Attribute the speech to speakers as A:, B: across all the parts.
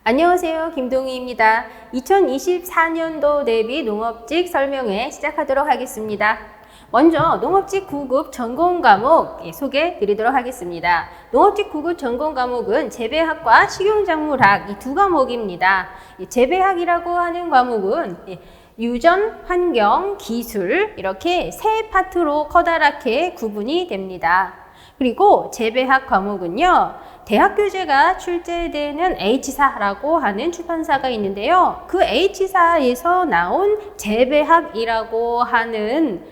A: 안녕하세요. 김동희입니다. 2024년도 대비 농업직 설명회 시작하도록 하겠습니다. 먼저 농업직 9급 전공 과목 소개해 드리도록 하겠습니다. 농업직 9급 전공 과목은 재배학과 식용작물학 이 두 과목입니다. 재배학이라고 하는 과목은 유전, 환경, 기술 이렇게 세 파트로 커다랗게 구분이 됩니다. 그리고 재배학 과목은요, 대학교재가 출제되는 H사라고 하는 출판사가 있는데요. 그 H사에서 나온 재배학이라고 하는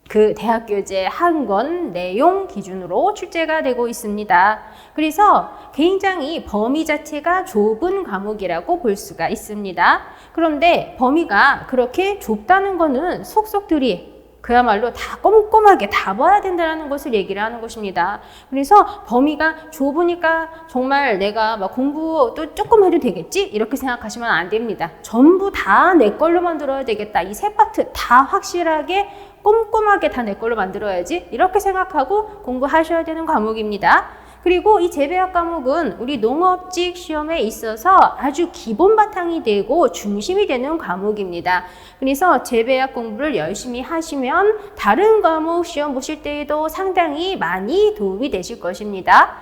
A: 그 대학교재 한 권 내용 기준으로 출제가 되고 있습니다. 그래서 굉장히 범위 자체가 좁은 과목이라고 볼 수가 있습니다. 그런데 범위가 그렇게 좁다는 것은 속속들이 그야말로 다 꼼꼼하게 다 봐야 된다는 것을 얘기를 하는 것입니다. 그래서 범위가 좁으니까 정말 내가 막 공부도 조금 해도 되겠지? 이렇게 생각하시면 안 됩니다. 전부 다 내 걸로 만들어야 되겠다. 이 세 파트 다 확실하게 꼼꼼하게 다 내 걸로 만들어야지. 이렇게 생각하고 공부하셔야 되는 과목입니다. 그리고 이 재배학 과목은 우리 농업직 시험에 있어서 아주 기본 바탕이 되고 중심이 되는 과목입니다. 그래서 재배학 공부를 열심히 하시면 다른 과목 시험 보실 때에도 상당히 많이 도움이 되실 것입니다.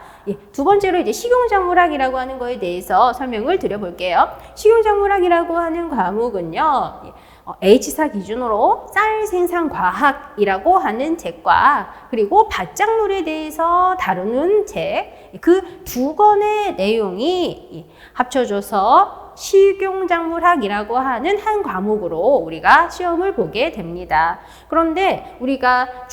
A: 두 번째로 이제 식용작물학이라고 하는 거에 대해서 설명을 드려볼게요. 식용작물학이라고 하는 과목은요, H사 기준으로 쌀 생산 과학이라고 하는 책과 그리고 밭작물에 대해서 다루는 책, 그 두 권의 내용이 합쳐져서 식용작물학이라고 하는 한 과목으로 우리가 시험을 보게 됩니다. 그런데 우리가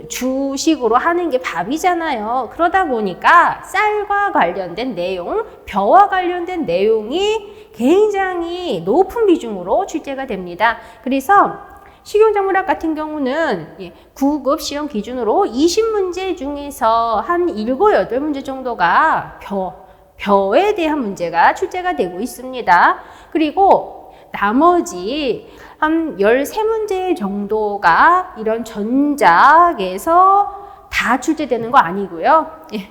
A: 주식으로 하는 게 밥이잖아요. 그러다 보니까 쌀과 관련된 내용, 벼와 관련된 내용이 굉장히 높은 비중으로 출제가 됩니다. 그래서 식용작물학 같은 경우는 9급 시험 기준으로 20문제 중에서 한 7, 8문제 정도가 벼에 대한 문제가 출제가 되고 있습니다. 그리고 나머지 한 13문제 정도가 이런 전작에서 다 출제되는 거 아니고요.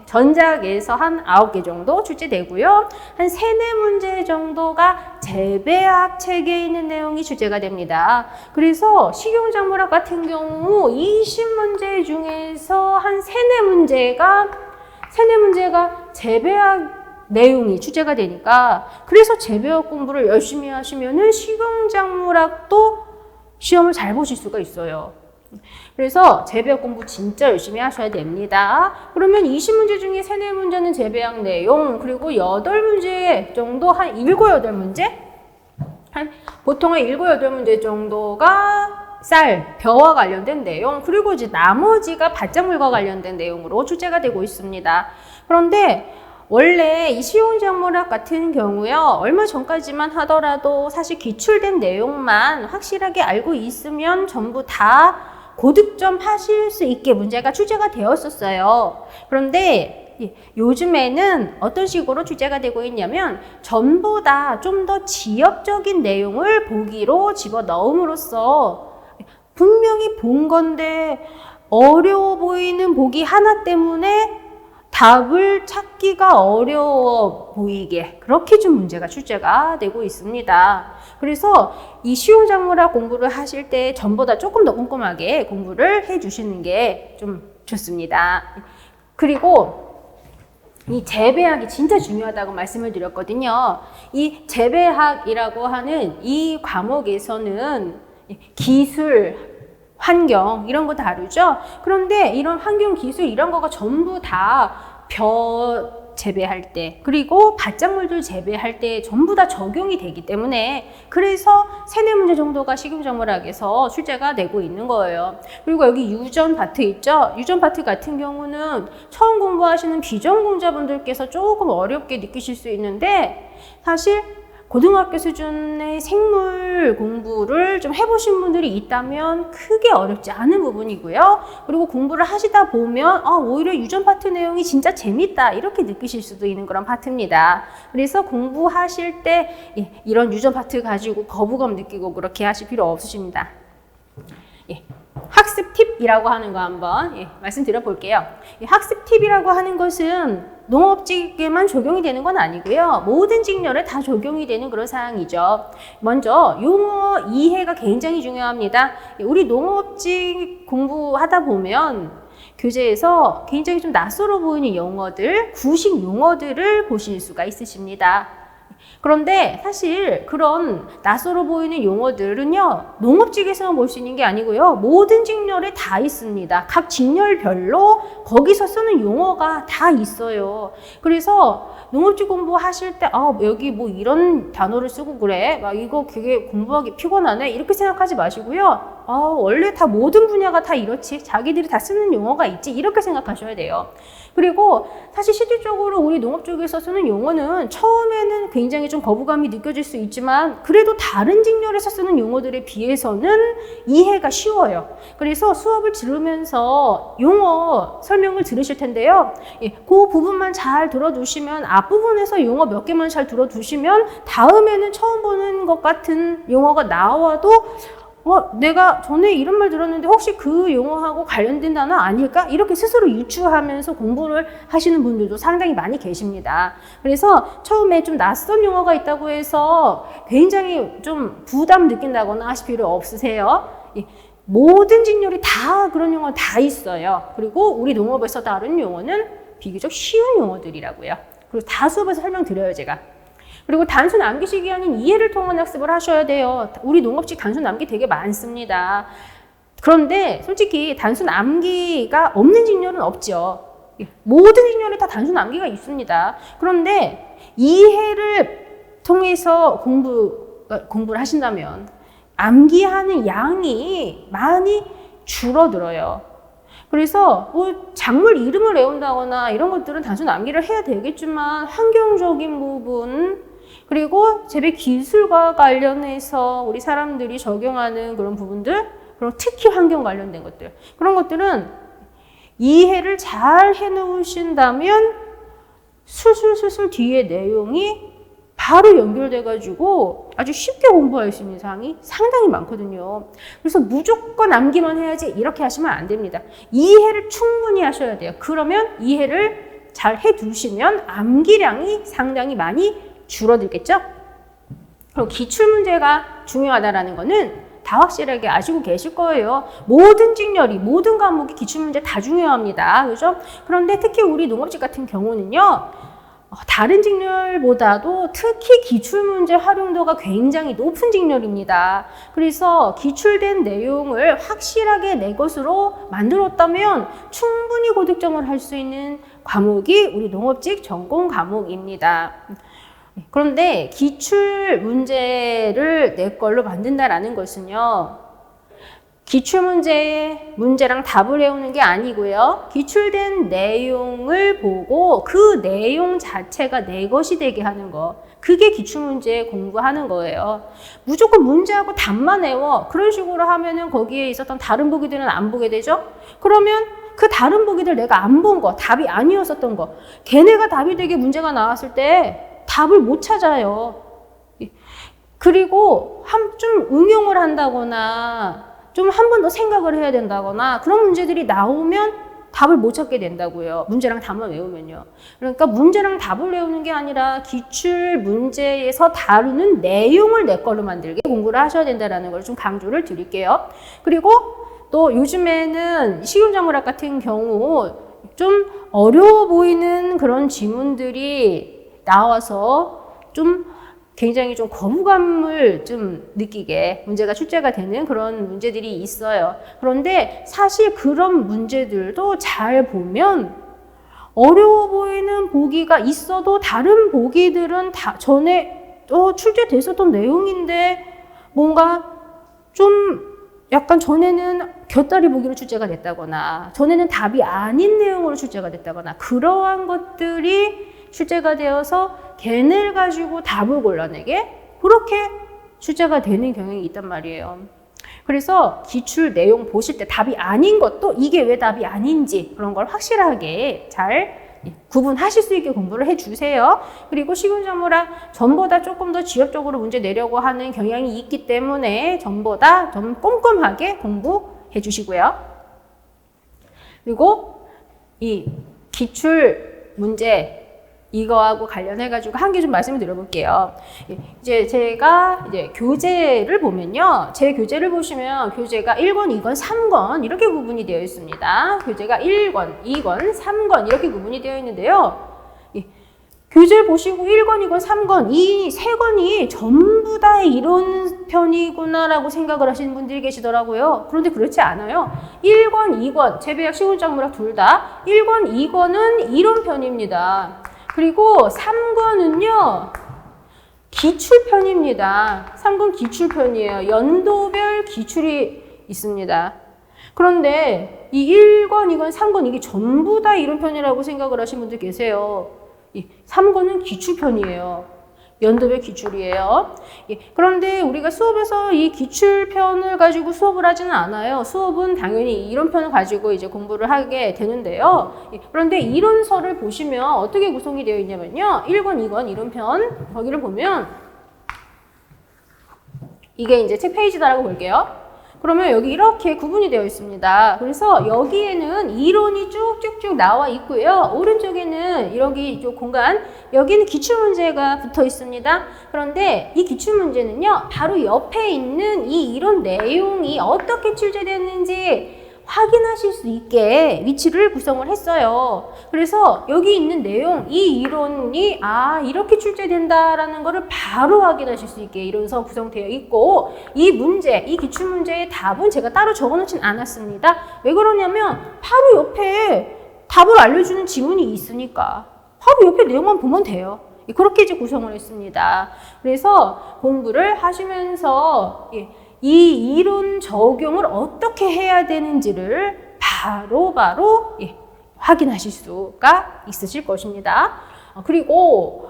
A: 전작에서 한 9개 정도 출제되고요. 한 3, 4문제 정도가 재배학 책에 있는 내용이 출제가 됩니다. 그래서 식용작물학 같은 경우 20문제 중에서 한 3, 4문제가 재배학 내용이 출제가 되니까, 그래서 재배학 공부를 열심히 하시면은 식용작물학도 시험을 잘 보실 수가 있어요. 그래서 재배학 공부 진짜 열심히 하셔야 됩니다. 그러면 20문제 중에 3, 4문제는 재배학 내용, 그리고 8문제 정도, 한 7, 8문제? 보통 한 7, 8문제 정도가 쌀, 벼와 관련된 내용, 그리고 이제 나머지가 밭작물과 관련된 내용으로 출제가 되고 있습니다. 그런데 원래 이 식용작물학 같은 경우요, 얼마 전까지만 하더라도 사실 기출된 내용만 확실하게 알고 있으면 전부 다 고득점 하실 수 있게 문제가 출제가 되었었어요. 그런데 요즘에는 어떤 식으로 출제가 되고 있냐면 전부 다 좀 더 지역적인 내용을 보기로 집어넣음으로써 분명히 본 건데 어려워 보이는 보기 하나 때문에 답을 찾기가 어려워 보이게 그렇게 좀 문제가 출제가 되고 있습니다. 그래서 이 식용작물학 공부를 하실 때 전보다 조금 더 꼼꼼하게 공부를 해주시는 게 좀 좋습니다. 그리고 이 재배학이 진짜 중요하다고 말씀을 드렸거든요. 이 재배학이라고 하는 이 과목에서는 기술, 환경 이런 거 다루죠. 그런데 이런 환경, 기술 이런 거가 전부 다 벼 재배할 때 그리고 밭작물들 재배할 때 전부 다 적용이 되기 때문에 그래서 3, 4문제 정도가 식용작물학에서 출제가 되고 있는 거예요. 그리고 여기 유전 파트 있죠. 유전 파트 같은 경우는 처음 공부하시는 비전공자분들께서 조금 어렵게 느끼실 수 있는데 사실 고등학교 수준의 생물 공부를 좀 해보신 분들이 있다면 크게 어렵지 않은 부분이고요. 그리고 공부를 하시다 보면 오히려 유전 파트 내용이 진짜 재밌다 이렇게 느끼실 수도 있는 그런 파트입니다. 그래서 공부하실 때 이런 유전 파트 가지고 거부감 느끼고 그렇게 하실 필요 없으십니다. 학습 팁이라고 하는 거 한번 말씀드려 볼게요. 학습 팁이라고 하는 것은 농업직에만 적용이 되는 건 아니고요. 모든 직렬에 다 적용이 되는 그런 사항이죠. 먼저 용어 이해가 굉장히 중요합니다. 우리 농업직 공부하다 보면 교재에서 굉장히 좀 낯설어 보이는 용어들, 구식 용어들을 보실 수가 있으십니다. 그런데 사실 그런 낯설어 보이는 용어들은요, 농업직에서만 볼 수 있는 게 아니고요, 모든 직렬에 다 있습니다. 각 직렬별로 거기서 쓰는 용어가 다 있어요. 그래서 농업직 공부하실 때, 여기 뭐 이런 단어를 쓰고 그래? 막 이거 되게 공부하기 피곤하네? 이렇게 생각하지 마시고요. 원래 다 모든 분야가 다 이렇지. 자기들이 다 쓰는 용어가 있지. 이렇게 생각하셔야 돼요. 그리고 사실 실질적으로 우리 농업 쪽에서 쓰는 용어는 처음에는 굉장히 좀 거부감이 느껴질 수 있지만 그래도 다른 직렬에서 쓰는 용어들에 비해서는 이해가 쉬워요. 그래서 수업을 들으면서 용어 설명을 들으실 텐데요. 그 부분만 잘 들어두시면 앞부분에서 용어 몇 개만 잘 들어두시면 다음에는 처음 보는 것 같은 용어가 나와도 내가 전에 이런 말 들었는데 혹시 그 용어하고 관련된 단어 아닐까? 이렇게 스스로 유추하면서 공부를 하시는 분들도 상당히 많이 계십니다. 그래서 처음에 좀 낯선 용어가 있다고 해서 굉장히 좀 부담 느낀다거나 하실 필요 없으세요. 모든 직렬이 다 그런 용어 다 있어요. 그리고 우리 농업에서 다룬 용어는 비교적 쉬운 용어들이라고요. 그리고 다 수업에서 설명드려요, 제가. 그리고 단순 암기식이 아닌 이해를 통한 학습을 하셔야 돼요. 우리 농업직 단순 암기 되게 많습니다. 그런데 솔직히 단순 암기가 없는 직렬은 없죠. 모든 직렬에 다 단순 암기가 있습니다. 그런데 이해를 통해서 공부를 하신다면 암기하는 양이 많이 줄어들어요. 그래서 뭐 작물 이름을 외운다거나 이런 것들은 단순 암기를 해야 되겠지만 환경적인 부분, 그리고 재배 기술과 관련해서 우리 사람들이 적용하는 그런 부분들, 그리고 특히 환경 관련된 것들, 그런 것들은 이해를 잘 해놓으신다면 술술술술 뒤에 내용이 바로 연결돼가지고 아주 쉽게 공부할 수 있는 사항이 상당히 많거든요. 그래서 무조건 암기만 해야지 이렇게 하시면 안 됩니다. 이해를 충분히 하셔야 돼요. 그러면 이해를 잘 해두시면 암기량이 상당히 많이 줄어들겠죠? 그리고 기출문제가 중요하다는 거는 다 확실하게 아시고 계실 거예요. 모든 직렬이, 모든 과목이 기출문제 다 중요합니다. 그죠? 그런데 특히 우리 농업직 같은 경우는요, 다른 직렬보다도 특히 기출문제 활용도가 굉장히 높은 직렬입니다. 그래서 기출된 내용을 확실하게 내 것으로 만들었다면 충분히 고득점을 할 수 있는 과목이 우리 농업직 전공 과목입니다. 그런데 기출 문제를 내 걸로 만든다라는 것은요, 문제랑 답을 외우는 게 아니고요, 기출된 내용을 보고 그 내용 자체가 내 것이 되게 하는 거, 그게 기출문제 공부하는 거예요. 무조건 문제하고 답만 외워. 그런 식으로 하면은 거기에 있었던 다른 보기들은 안 보게 되죠? 그러면 그 다른 보기들 내가 안 본 거, 답이 아니었었던 거, 걔네가 답이 되게 문제가 나왔을 때 답을 못 찾아요. 그리고 좀 응용을 한다거나 좀 한 번 더 생각을 해야 된다거나 그런 문제들이 나오면 답을 못 찾게 된다고요. 문제랑 답만 외우면요. 그러니까 문제랑 답을 외우는 게 아니라 기출 문제에서 다루는 내용을 내 걸로 만들게 공부를 하셔야 된다는 걸 좀 강조를 드릴게요. 그리고 또 요즘에는 식용작물학 같은 경우 좀 어려워 보이는 그런 지문들이 나와서 좀 굉장히 좀 거부감을 좀 느끼게 문제가 출제가 되는 그런 문제들이 있어요. 그런데 사실 그런 문제들도 잘 보면 어려워 보이는 보기가 있어도 다른 보기들은 다 전에 출제됐었던 내용인데 뭔가 좀 약간 전에는 곁다리 보기로 출제가 됐다거나 전에는 답이 아닌 내용으로 출제가 됐다거나 그러한 것들이 출제가 되어서 걔네를 가지고 답을 골라내게 그렇게 출제가 되는 경향이 있단 말이에요. 그래서 기출 내용 보실 때 답이 아닌 것도 이게 왜 답이 아닌지 그런 걸 확실하게 잘 구분하실 수 있게 공부를 해주세요. 그리고 식용작물학 전보다 조금 더 지역적으로 문제 내려고 하는 경향이 있기 때문에 전보다 좀 꼼꼼하게 공부해 주시고요. 그리고 이 기출 문제 이거하고 관련해가지고 한 개 좀 말씀을 드려볼게요. 이제 제가 교재를 보면요. 제 교재를 보시면 교재가 1권, 2권, 3권 이렇게 구분이 되어 있습니다. 교재가 1권, 2권, 3권 이렇게 구분이 되어 있는데요. 교재를 보시고 1권, 2권, 3권 이 세 권이 전부 다 이론편이구나라고 생각을 하시는 분들이 계시더라고요. 그런데 그렇지 않아요. 1권, 2권, 재배학, 시군작물학 둘 다 1권, 2권은 이론편입니다. 그리고 3권은요. 기출편입니다. 3권 기출편이에요. 연도별 기출이 있습니다. 그런데 이 1권, 2권, 3권 이게 전부 다 이론편이라고 생각을 하시는 분들 계세요. 3권은 기출편이에요. 연도별 기출이에요. 그런데 우리가 수업에서 이 기출편을 가지고 수업을 하지는 않아요. 수업은 당연히 이론편을 가지고 이제 공부를 하게 되는데요. 그런데 이론서를 보시면 어떻게 구성이 되어 있냐면요. 1권, 2권 이론편 거기를 보면 이게 이제 책 페이지다라고 볼게요. 그러면 여기 이렇게 구분이 되어 있습니다. 그래서 여기에는 이론이 쭉쭉쭉 나와 있고요. 오른쪽에는 여기 이쪽 공간, 여기는 기출문제가 붙어 있습니다. 그런데 이 기출문제는요, 바로 옆에 있는 이 이론 내용이 어떻게 출제됐는지 확인하실 수 있게 위치를 구성을 했어요. 그래서 여기 있는 내용, 이 이론이 이렇게 출제된다라는 거를 바로 확인하실 수 있게 이론서 구성되어 있고, 이 문제, 이 기출문제의 답은 제가 따로 적어놓진 않았습니다. 왜 그러냐면 바로 옆에 답을 알려주는 지문이 있으니까 바로 옆에 내용만 보면 돼요. 그렇게 이제 구성을 했습니다. 그래서 공부를 하시면서 이 이론 적용을 어떻게 해야 되는지를 바로바로 확인하실 수가 있으실 것입니다. 그리고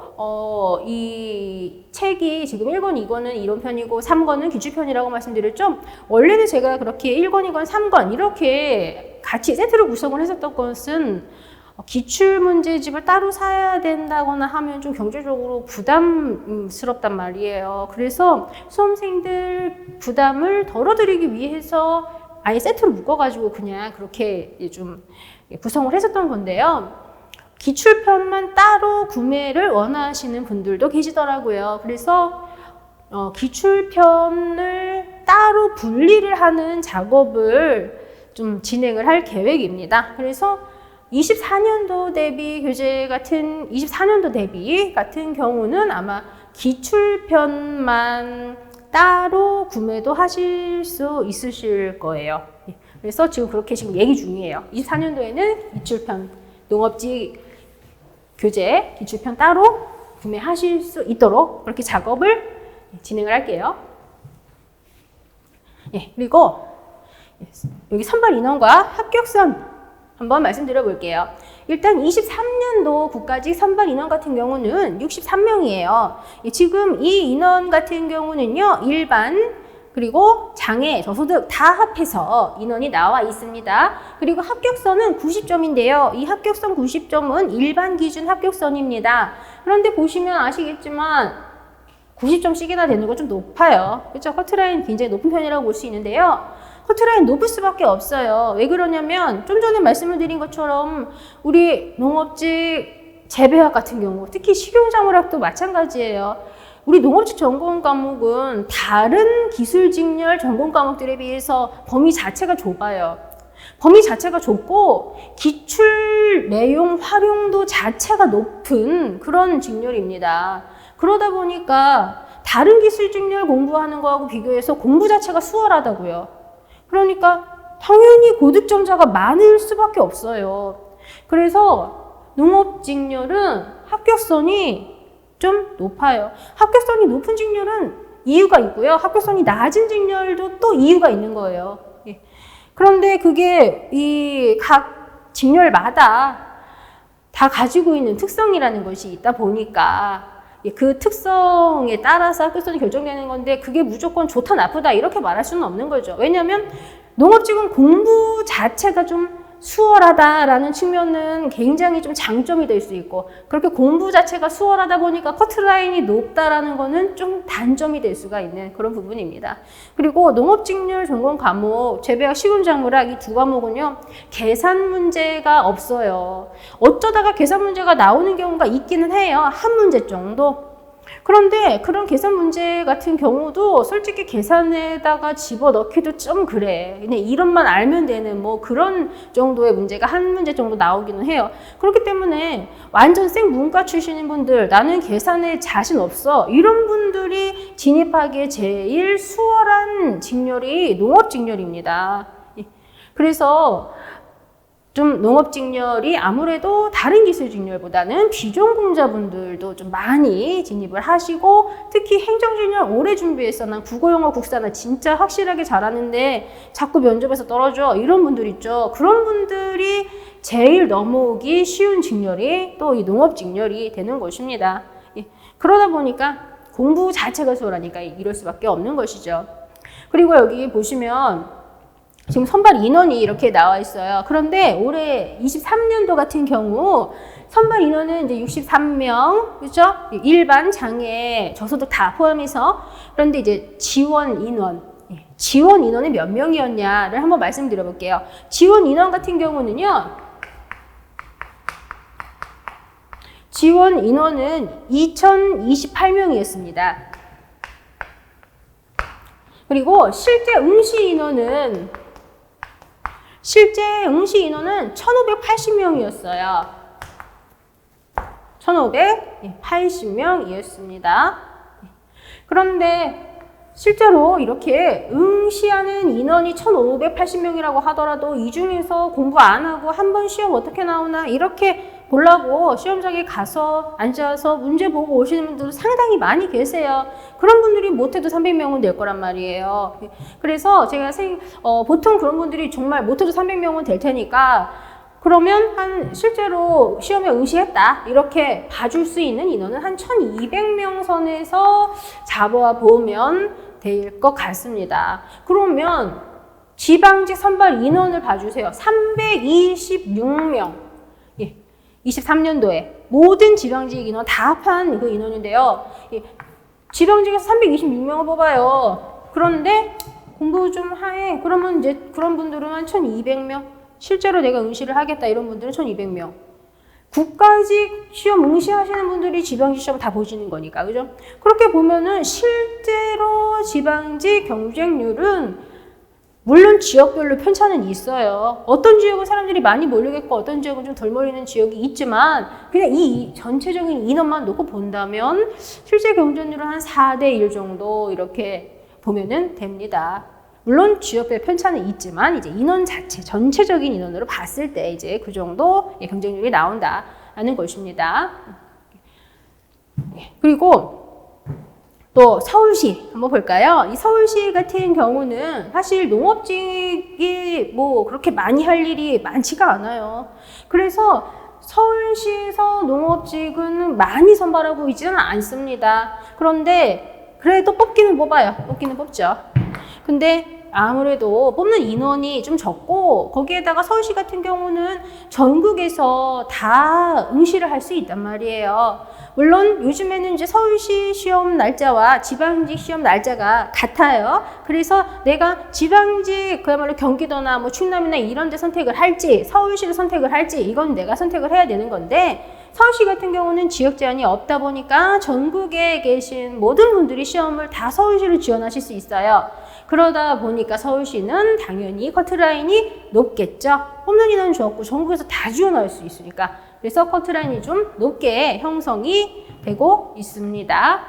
A: 이 책이 지금 1권, 2권은 이론편이고 3권은 기출편이라고 말씀드렸죠. 원래는 제가 그렇게 1권, 2권, 3권 이렇게 같이 세트로 구성을 했었던 것은 기출문제집을 따로 사야 된다거나 하면 좀 경제적으로 부담스럽단 말이에요. 그래서 수험생들 부담을 덜어드리기 위해서 아예 세트로 묶어가지고 그냥 그렇게 좀 구성을 했었던 건데요. 기출편만 따로 구매를 원하시는 분들도 계시더라고요. 그래서 기출편을 따로 분리를 하는 작업을 좀 진행을 할 계획입니다. 그래서 24년도 대비 교재 같은 24년도 대비 같은 경우는 아마 기출편만 따로 구매도 하실 수 있으실 거예요. 그래서 지금 그렇게 지금 얘기 중이에요. 24년도에는 기출편, 농업직 교재 기출편 따로 구매하실 수 있도록 그렇게 작업을 진행을 할게요. 그리고 여기 선발 인원과 합격선 한번 말씀드려 볼게요. 일단 23년도 국가직 선발 인원 같은 경우는 63명이에요. 지금 이 인원 같은 경우는요, 일반, 그리고 장애, 저소득 다 합해서 인원이 나와 있습니다. 그리고 합격선은 90점인데요. 이 합격선 90점은 일반 기준 합격선입니다. 그런데 보시면 아시겠지만 90점씩이나 되는 거 좀 높아요. 그렇죠? 커트라인 굉장히 높은 편이라고 볼 수 있는데요. 커트라인 높을 수밖에 없어요. 왜 그러냐면 좀 전에 말씀을 드린 것처럼 우리 농업직 재배학 같은 경우, 특히 식용작물학도 마찬가지예요. 우리 농업직 전공 과목은 다른 기술직렬 전공 과목들에 비해서 범위 자체가 좁아요. 범위 자체가 좁고 기출 내용 활용도 자체가 높은 그런 직렬입니다. 그러다 보니까 다른 기술직렬 공부하는 거하고 비교해서 공부 자체가 수월하다고요. 그러니까 당연히 고득점자가 많을 수밖에 없어요. 그래서 농업직렬은 합격선이 좀 높아요. 합격선이 높은 직렬은 이유가 있고요. 합격선이 낮은 직렬도 또 이유가 있는 거예요. 그런데 그게 이 각 직렬마다 다 가지고 있는 특성이라는 것이 있다 보니까 그 특성에 따라서 합격선이 결정되는 건데 그게 무조건 좋다 나쁘다 이렇게 말할 수는 없는 거죠. 왜냐하면 농업직은 공부 자체가 좀 수월하다라는 측면은 굉장히 좀 장점이 될 수 있고, 그렇게 공부 자체가 수월하다 보니까 커트라인이 높다라는 거는 좀 단점이 될 수가 있는 그런 부분입니다. 그리고 농업직률 전공 과목, 재배학, 시군작물학 이 두 과목은요, 계산 문제가 없어요. 어쩌다가 계산 문제가 나오는 경우가 있기는 해요. 한 문제 정도. 그런데 그런 계산 문제 같은 경우도 솔직히 계산에다가 집어넣기도 좀 그래. 그냥 이론만 알면 되는 뭐 그런 정도의 문제가 한 문제 정도 나오기는 해요. 그렇기 때문에 완전 생 문과 출신인 분들, 나는 계산에 자신 없어, 이런 분들이 진입하기에 제일 수월한 직렬이 농업직렬입니다. 그래서 좀 농업직렬이 아무래도 다른 기술직렬보다는 비전공자분들도 좀 많이 진입을 하시고, 특히 행정직렬 오래 준비해서 난 국어, 영어, 국사나 진짜 확실하게 잘하는데 자꾸 면접에서 떨어져, 이런 분들 있죠. 그런 분들이 제일 넘어오기 쉬운 직렬이 또 이 농업직렬이 되는 것입니다. 그러다 보니까 공부 자체가 수월하니까 이럴 수밖에 없는 것이죠. 그리고 여기 보시면 지금 선발 인원이 이렇게 나와 있어요. 그런데 올해 23년도 같은 경우 선발 인원은 이제 63명, 그죠? 일반, 장애, 저소득 다 포함해서. 그런데 이제 지원 인원은 몇 명이었냐를 한번 말씀드려 볼게요. 지원 인원 같은 경우는요, 지원 인원은 2028명이었습니다. 그리고 실제 응시 인원은 1580명이었어요. 1580명이었습니다. 그런데 실제로 이렇게 응시하는 인원이 1580명이라고 하더라도 이 중에서 공부 안 하고 한 번 시험 어떻게 나오나 이렇게 보려고 시험장에 가서 앉아서 문제 보고 오시는 분들도 상당히 많이 계세요. 그런 분들이 못해도 300명은 될 거란 말이에요. 그래서 제가 보통 그런 분들이 정말 못해도 300명은 될 테니까, 그러면 실제로 시험에 응시했다 이렇게 봐줄 수 있는 인원은 한 1200명 선에서 잡아 보면 될 것 같습니다. 그러면 지방직 선발 인원을 봐주세요. 326명. 23년도에 모든 지방직 인원 다 합한 그 인원인데요. 지방직에서 326명을 뽑아요. 그런데 공부 좀 해. 그러면 이제 그런 분들은 한 1200명. 실제로 내가 응시를 하겠다 이런 분들은 1200명. 국가직 시험 응시하시는 분들이 지방직 시험 다 보시는 거니까, 그죠? 그렇게 보면은 실제로 지방직 경쟁률은 물론 지역별로 편차는 있어요. 어떤 지역은 사람들이 많이 몰리겠고 어떤 지역은 좀 덜 몰리는 지역이 있지만, 그냥 이 전체적인 인원만 놓고 본다면 실제 경쟁률은 한 4대1 정도 이렇게 보면은 됩니다. 물론 지역별 편차는 있지만 이제 인원 자체, 전체적인 인원으로 봤을 때 이제 그 정도 경쟁률이 나온다는 것입니다. 그리고 또 서울시 한번 볼까요? 이 서울시 같은 경우는 사실 농업직이 뭐 그렇게 많이 할 일이 많지가 않아요. 그래서 서울시에서 농업직은 많이 선발하고 있지는 않습니다. 그런데 그래도 뽑기는 뽑아요. 뽑기는 뽑죠. 근데 아무래도 뽑는 인원이 좀 적고, 거기에다가 서울시 같은 경우는 전국에서 다 응시를 할 수 있단 말이에요. 물론 요즘에는 이제 서울시 시험 날짜와 지방직 시험 날짜가 같아요. 그래서 내가 지방직, 그야말로 경기도나 뭐 충남이나 이런 데 선택을 할지, 서울시를 선택을 할지, 이건 내가 선택을 해야 되는 건데, 서울시 같은 경우는 지역 제한이 없다 보니까 전국에 계신 모든 분들이 시험을 다 서울시로 지원하실 수 있어요. 그러다 보니까 서울시는 당연히 커트라인이 높겠죠. 홈런 인원은 적고 전국에서 다 지원할 수 있으니까. 그래서 커트라인이 좀 높게 형성이 되고 있습니다.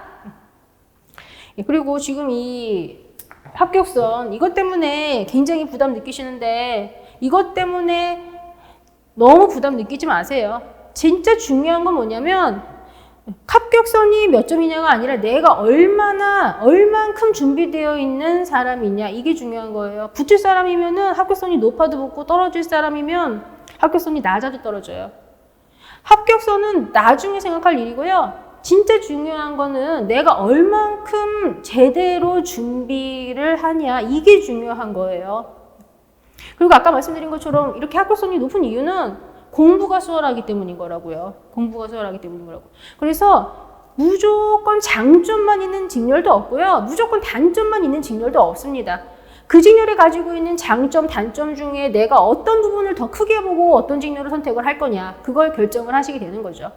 A: 그리고 지금 이 합격선, 이것 때문에 굉장히 부담 느끼시는데, 이것 때문에 너무 부담 느끼지 마세요. 진짜 중요한 건 뭐냐면 합격선이 몇 점이냐가 아니라 내가 얼만큼 준비되어 있는 사람이냐, 이게 중요한 거예요. 붙을 사람이면은 합격선이 높아도 붙고, 떨어질 사람이면 합격선이 낮아도 떨어져요. 합격선은 나중에 생각할 일이고요. 진짜 중요한 거는 내가 얼만큼 제대로 준비를 하냐, 이게 중요한 거예요. 그리고 아까 말씀드린 것처럼 이렇게 합격성이 높은 이유는 공부가 수월하기 때문인 거라고요. 공부가 수월하기 때문인 거라고. 그래서 무조건 장점만 있는 직렬도 없고요. 무조건 단점만 있는 직렬도 없습니다. 그 직렬이 가지고 있는 장점, 단점 중에 내가 어떤 부분을 더 크게 보고 어떤 직렬을 선택을 할 거냐, 그걸 결정을 하시게 되는 거죠.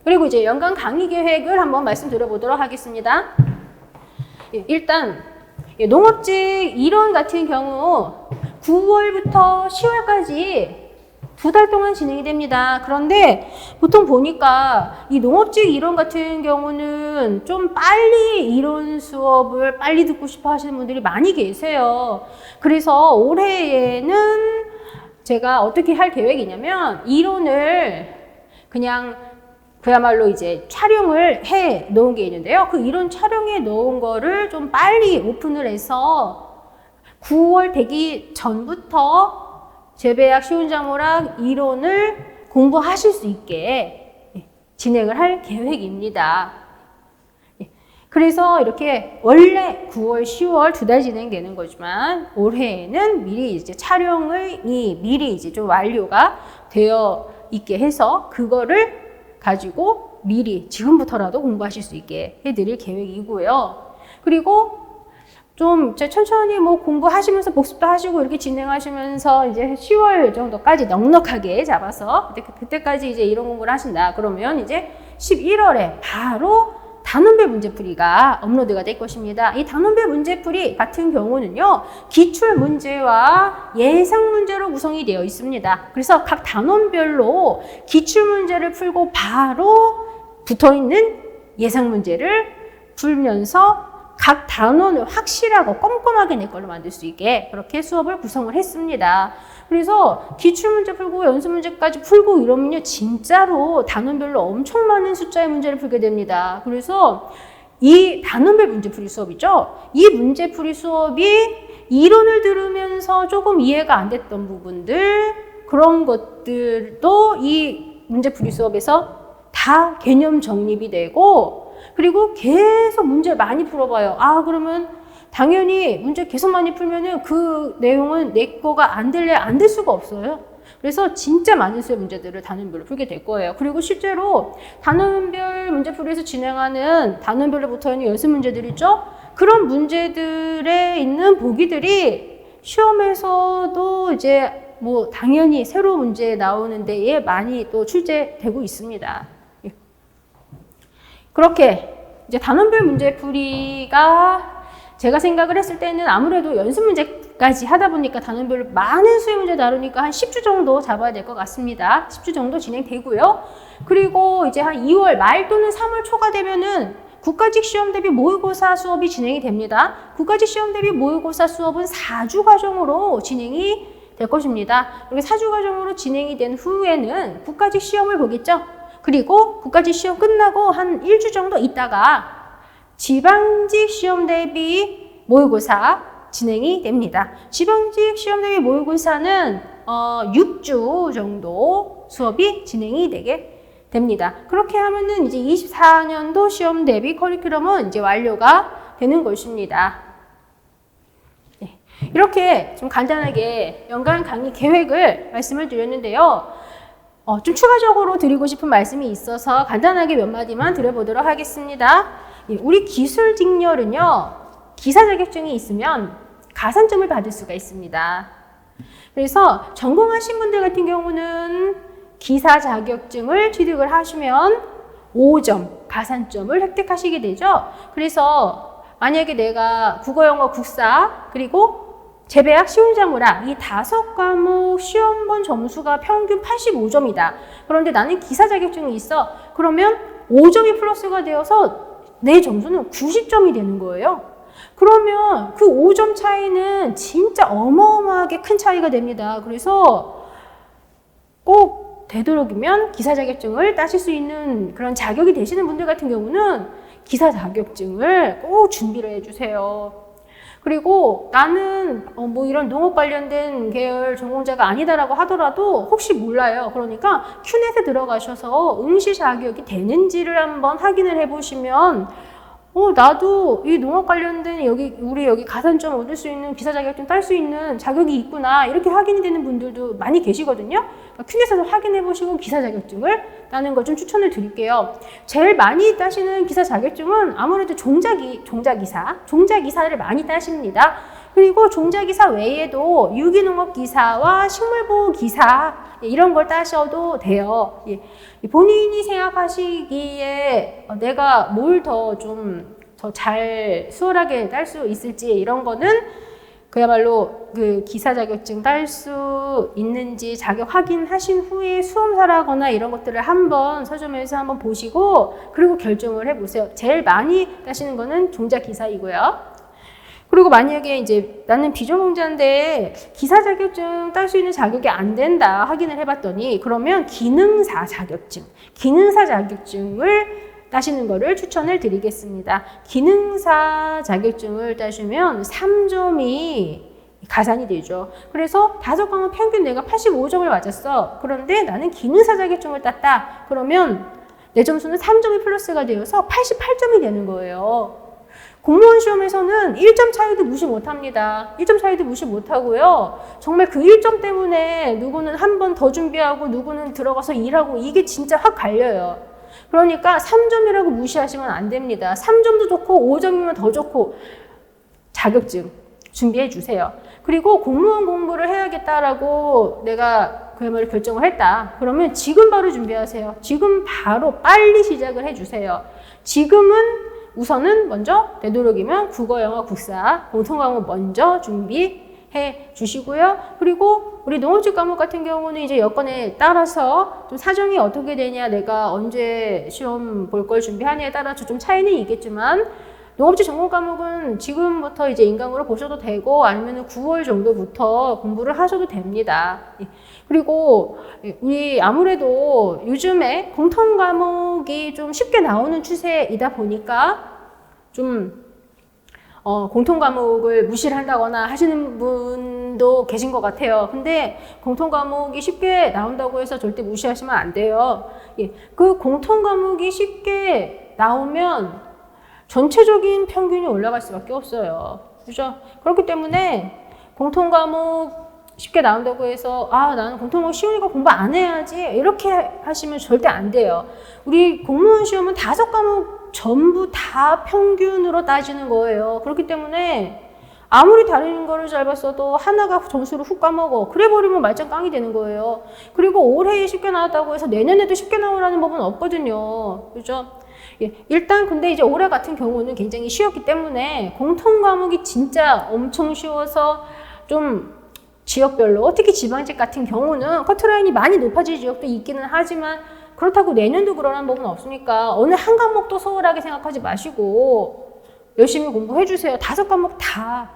A: 그리고 이제 연간 강의 계획을 한번 말씀드려보도록 하겠습니다. 일단 농업직 이론 같은 경우 9월부터 10월까지 2달 동안 진행이 됩니다. 그런데 보통 보니까 이 농업직 이론 같은 경우는 좀 빨리 이론 수업을 빨리 듣고 싶어 하시는 분들이 많이 계세요. 그래서 올해에는 제가 어떻게 할 계획이냐면 이론을 그야말로 이제 촬영을 해 놓은 게 있는데요. 그 이론 촬영해 놓은 거를 좀 빨리 오픈을 해서 9월 되기 전부터 재배학, 시운자모락 이론을 공부하실 수 있게 진행을 할 계획입니다. 그래서 이렇게 원래 9월, 10월 2달 진행되는 거지만 올해에는 미리 이제 촬영을 미리 이제 좀 완료가 되어 있게 해서 그거를 가지고 미리 지금부터라도 공부하실 수 있게 해드릴 계획이고요. 그리고 좀 천천히 뭐 공부하시면서 복습도 하시고 이렇게 진행하시면서 이제 10월 정도까지 넉넉하게 잡아서 그때까지 이제 이론 공부를 하신다. 그러면 이제 11월에 바로 단원별 문제풀이가 업로드가 될 것입니다. 이 단원별 문제풀이 같은 경우는요, 기출 문제와 예상 문제로 구성이 되어 있습니다. 그래서 각 단원별로 기출 문제를 풀고 바로 붙어 있는 예상 문제를 풀면서 각 단원을 확실하고 꼼꼼하게 내 걸로 만들 수 있게 그렇게 수업을 구성을 했습니다. 그래서 기출문제 풀고 연습문제까지 풀고 이러면요, 진짜로 단원별로 엄청 많은 숫자의 문제를 풀게 됩니다. 그래서 이 단원별 문제풀이 수업이죠. 이 문제풀이 수업이 이론을 들으면서 조금 이해가 안 됐던 부분들, 그런 것들도 이 문제풀이 수업에서 다 개념 정립이 되고, 그리고 계속 문제를 많이 풀어봐요. 그러면 당연히 문제 계속 많이 풀면은 그 내용은 내 거가 안 될 수가 없어요. 그래서 진짜 많은 수의 문제들을 단원별로 풀게 될 거예요. 그리고 실제로 단원별 문제풀이에서 진행하는 단원별로 붙어 있는 연습 문제들 있죠? 그런 문제들에 있는 보기들이 시험에서도 이제 뭐 당연히 새로운 문제 나오는 데에 많이 또 출제되고 있습니다. 그렇게 이제 단원별 문제풀이가 제가 생각을 했을 때는 아무래도 연습 문제까지 하다 보니까 단원별로 많은 수의 문제 다루니까 한 10주 정도 잡아야 될 것 같습니다. 10주 정도 진행되고요. 그리고 이제 한 2월 말 또는 3월 초가 되면은 국가직 시험 대비 모의고사 수업이 진행이 됩니다. 국가직 시험 대비 모의고사 수업은 4주 과정으로 진행이 될 것입니다. 이렇게 4주 과정으로 진행이 된 후에는 국가직 시험을 보겠죠. 그리고 국가직 시험 끝나고 한 1주 정도 있다가 지방직 시험 대비 모의고사 진행이 됩니다. 지방직 시험 대비 모의고사는 6주 정도 수업이 진행이 되게 됩니다. 그렇게 하면은 이제 24년도 시험 대비 커리큘럼은 이제 완료가 되는 것입니다. 네. 이렇게 좀 간단하게 연간 강의 계획을 말씀을 드렸는데요. 좀 추가적으로 드리고 싶은 말씀이 있어서 간단하게 몇 마디만 드려보도록 하겠습니다. 우리 기술 직렬은요, 기사 자격증이 있으면 가산점을 받을 수가 있습니다. 그래서 전공하신 분들 같은 경우는 기사 자격증을 취득을 하시면 5점 가산점을 획득하시게 되죠. 그래서 만약에 내가 국어, 영어, 국사, 그리고 재배학, 시운자모락 이 5과목 시험본 점수가 평균 85점이다. 그런데 나는 기사 자격증이 있어. 그러면 5점이 플러스가 되어서 내 점수는 90점이 되는 거예요. 그러면 그 5점 차이는 진짜 어마어마하게 큰 차이가 됩니다. 그래서 꼭 되도록이면 기사 자격증을 따실 수 있는 그런 자격이 되시는 분들 같은 경우는 기사 자격증을 꼭 준비를 해주세요. 그리고 나는 뭐 이런 농업 관련된 계열 전공자가 아니다라고 하더라도 혹시 몰라요. 그러니까 큐넷에 들어가셔서 응시 자격이 되는지를 한번 확인을 해보시면 나도 이 농업 관련된 우리 여기 가산점 얻을 수 있는 기사 자격증 딸 수 있는 자격이 있구나. 이렇게 확인이 되는 분들도 많이 계시거든요. 큐넷에서 확인해 보시고 기사 자격증을 따는 걸 좀 추천을 드릴게요. 제일 많이 따시는 기사 자격증은 아무래도 종자기사를 많이 따십니다. 그리고 종자기사 외에도 유기농업기사와 식물보호기사 이런 걸 따셔도 돼요. 본인이 생각하시기에 내가 뭘 더 잘 수월하게 딸 수 있을지 이런 거는 그야말로 그 기사 자격증 딸 수 있는지 자격 확인하신 후에 수험사라거나 이런 것들을 한번 서점에서 한번 보시고 그리고 결정을 해보세요. 제일 많이 따시는 거는 종자기사이고요. 그리고 만약에 이제 나는 비전공자인데 기사 자격증 딸 수 있는 자격이 안 된다 확인을 해봤더니 그러면 기능사 자격증을 따시는 거를 추천을 드리겠습니다. 기능사 자격증을 따시면 3점이 가산이 되죠. 그래서 5과목 평균 내가 85점을 맞았어. 그런데 나는 기능사 자격증을 땄다. 그러면 내 점수는 3점이 플러스가 되어서 88점이 되는 거예요. 공무원 시험에서는 1점 차이도 무시 못합니다. 1점 차이도 무시 못하고요. 정말 그 1점 때문에 누구는 한 번 더 준비하고 누구는 들어가서 일하고 이게 진짜 확 갈려요. 그러니까 3점이라고 무시하시면 안 됩니다. 3점도 좋고 5점이면 더 좋고 자격증 준비해 주세요. 그리고 공무원 공부를 해야겠다라고 내가 그야말로 결정을 했다. 그러면 지금 바로 준비하세요. 지금 바로 빨리 시작을 해주세요. 지금은 우선은 먼저 되도록이면 국어, 영어, 국사 공통과목 먼저 준비해 주시고요. 그리고 우리 농업직 과목 같은 경우는 이제 여건에 따라서 좀 사정이 어떻게 되냐, 내가 언제 시험 볼 걸 준비하냐에 따라서 좀 차이는 있겠지만 농업직 전공 과목은 지금부터 이제 인강으로 보셔도 되고 아니면 9월 정도부터 공부를 하셔도 됩니다. 그리고 우리 아무래도 요즘에 공통 과목이 좀 쉽게 나오는 추세이다 보니까 좀 공통 과목을 무시를 한다거나 하시는 분도 계신 것 같아요. 근데 공통 과목이 쉽게 나온다고 해서 절대 무시하시면 안 돼요. 그 공통 과목이 쉽게 나오면 전체적인 평균이 올라갈 수밖에 없어요. 그죠? 그렇기 때문에 공통 과목 쉽게 나온다고 해서 나는 공통 과목 쉬우니까 공부 안 해야지 이렇게 하시면 절대 안 돼요. 우리 공무원 시험은 5과목 전부 다 평균으로 따지는 거예요. 그렇기 때문에 아무리 다른 거를 잘 봤어도 하나가 점수를 훅 까먹어. 그래 버리면 말짱 깡이 되는 거예요. 그리고 올해 쉽게 나왔다고 해서 내년에도 쉽게 나오라는 법은 없거든요. 그죠? 일단 근데 이제 올해 같은 경우는 굉장히 쉬웠기 때문에 공통 과목이 진짜 엄청 쉬워서 좀 지역별로, 특히 지방직 같은 경우는 커트라인이 많이 높아질 지역도 있기는 하지만 그렇다고 내년도 그러라는 법은 없으니까 어느 한 과목도 소홀하게 생각하지 마시고 열심히 공부해 주세요. 5과목 다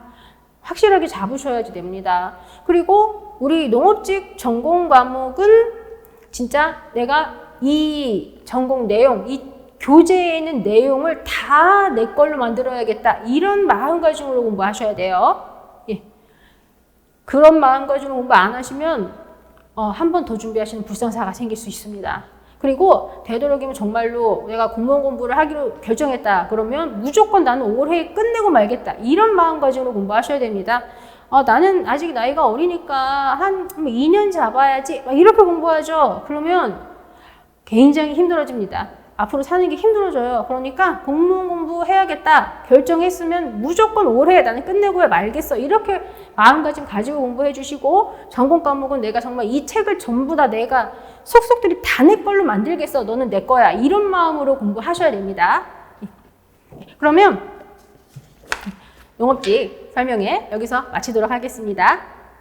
A: 확실하게 잡으셔야지 됩니다. 그리고 우리 농업직 전공 과목은 진짜 내가 이 전공 내용, 이 교재에 있는 내용을 다 내 걸로 만들어야겠다. 이런 마음가짐으로 공부하셔야 돼요. 그런 마음가짐으로 공부 안 하시면 한 번 더 준비하시는 불상사가 생길 수 있습니다. 그리고 되도록이면 정말로 내가 공무원 공부를 하기로 결정했다. 그러면 무조건 나는 올해 끝내고 말겠다. 이런 마음가짐으로 공부하셔야 됩니다. 나는 아직 나이가 어리니까 한 2년 잡아야지. 이렇게 공부하죠. 그러면 굉장히 힘들어집니다. 앞으로 사는 게 힘들어져요. 그러니까 공무원 공부해야겠다 결정했으면 무조건 올해 나는 끝내고 말겠어. 이렇게 마음가짐 가지고 공부해 주시고, 전공 과목은 내가 정말 이 책을 전부 다 내가 속속들이 다 내 걸로 만들겠어. 너는 내 거야. 이런 마음으로 공부하셔야 됩니다. 그러면 농업직 설명회 여기서 마치도록 하겠습니다.